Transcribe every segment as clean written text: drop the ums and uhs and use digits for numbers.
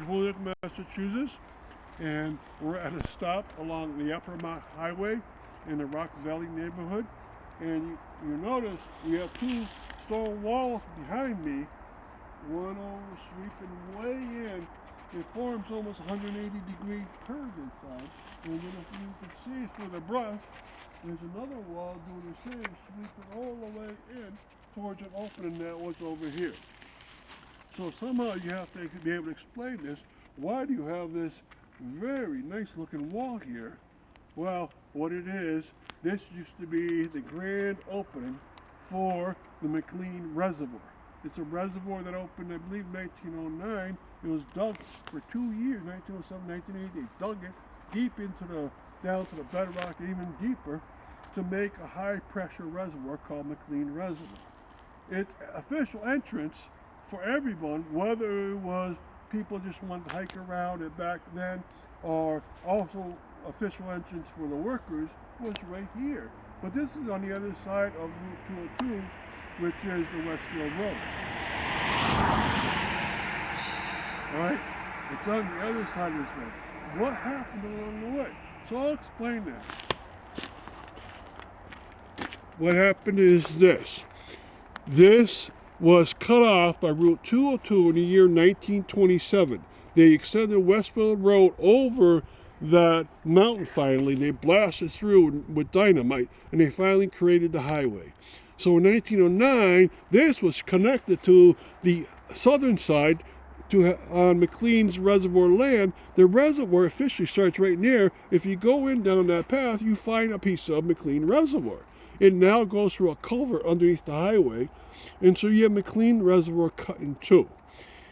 Holyoke, Massachusetts, and we're at a stop along the Upper Mott Highway in the Rock Valley neighborhood. And you notice we have two stone walls behind me, one over sweeping way in. It forms almost 180-degree curve inside. And then if you can see through the brush, there's another wall doing the same, sweeping all the way in towards an opening that was over here. So somehow you have to be able to explain this. Why do you have this very nice looking wall here? Well, what it is, this used to be the grand opening for the Mclean Reservoir. It's a reservoir that opened, I believe, 1909. It was dug for 2 years, 1907, 1980. They dug it deep into down to the bedrock, even deeper, to make a high pressure reservoir called Mclean Reservoir. Its official entrance for everyone, whether it was people just wanted to hike around it back then, or also official entrance for the workers, was right here. But this is on the other side of Route 202, which is the Westfield Road. Alright? It's on the other side of this road. What happened along the way? So I'll explain that. What happened is this. This was cut off by Route 202 in the year 1927. They extended Westfield Road over that mountain finally. They blasted through with dynamite, and they finally created the highway. So in 1909, this was connected to the southern side on Mclean's Reservoir land. The reservoir officially starts right near. If you go in down that path, you find a piece of Mclean Reservoir. It now goes through a culvert underneath the highway, and so you have Mclean Reservoir cut in two.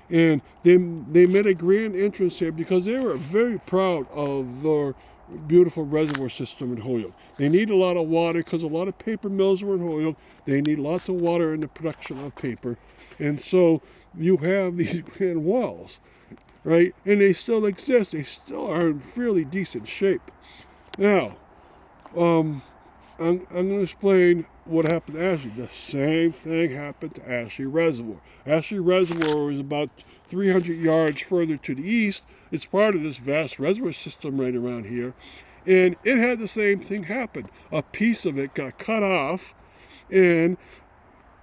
And they made a grand entrance here because they were very proud of their beautiful reservoir system in Holyoke. They need a lot of water because a lot of paper mills were in Holyoke. They need lots of water in the production of paper. And so you have these grand walls, right? And they still exist. They still are in fairly decent shape. Now, I'm going to explain what happened to Ashley. The same thing happened to Ashley Reservoir. Ashley Reservoir is about 300 yards further to the east. It's part of this vast reservoir system right around here. And it had the same thing happen. A piece of it got cut off, and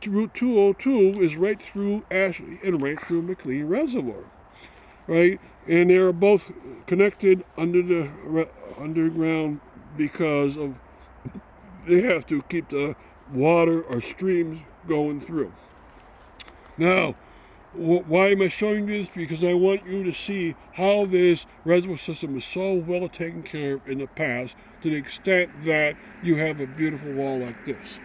Route 202 is right through Ashley and right through Mclean Reservoir, right? And they're both connected under the underground because of they have to keep the water or streams going through. Now, why am I showing you this? Because I want you to see how this reservoir system is so well taken care of in the past, to the extent that you have a beautiful wall like this.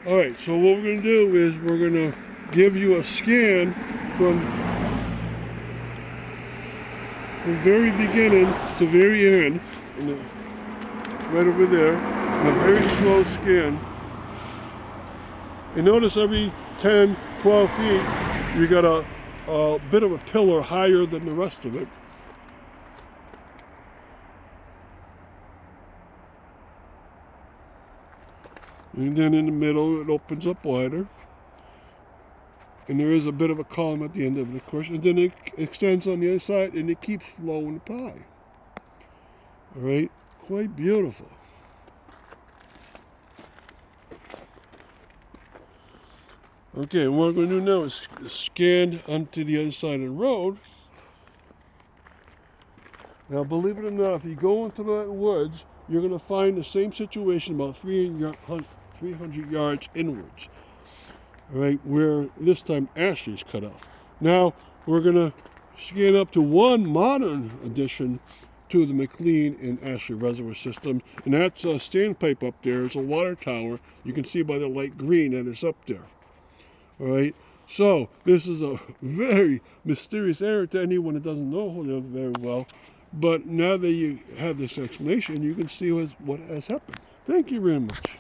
All right, so what we're going to do is we're going to give you a scan from very beginning to very end. Right over there. A very slow scan. And notice every 10, 12 feet, you got a bit of a pillar higher than the rest of it. And then in the middle, it opens up wider. And there is a bit of a column at the end of it, of course. And then it extends on the other side, and it keeps flowing by. All right? Quite beautiful. Okay, what we're going to do now is scan onto the other side of the road. Now, believe it or not, if you go into the woods, you're going to find the same situation about 300 yards inwards. All right, where this time Ashley's cut off. Now, we're going to scan up to one modern addition to the Mclean and Ashley Reservoir system, and that's a standpipe up there. It's a water tower. You can see by the light green that it's up there. All right, so this is a very mysterious area to anyone that doesn't know Holyoke very well. But now that you have this explanation, you can see what has happened. Thank you very much.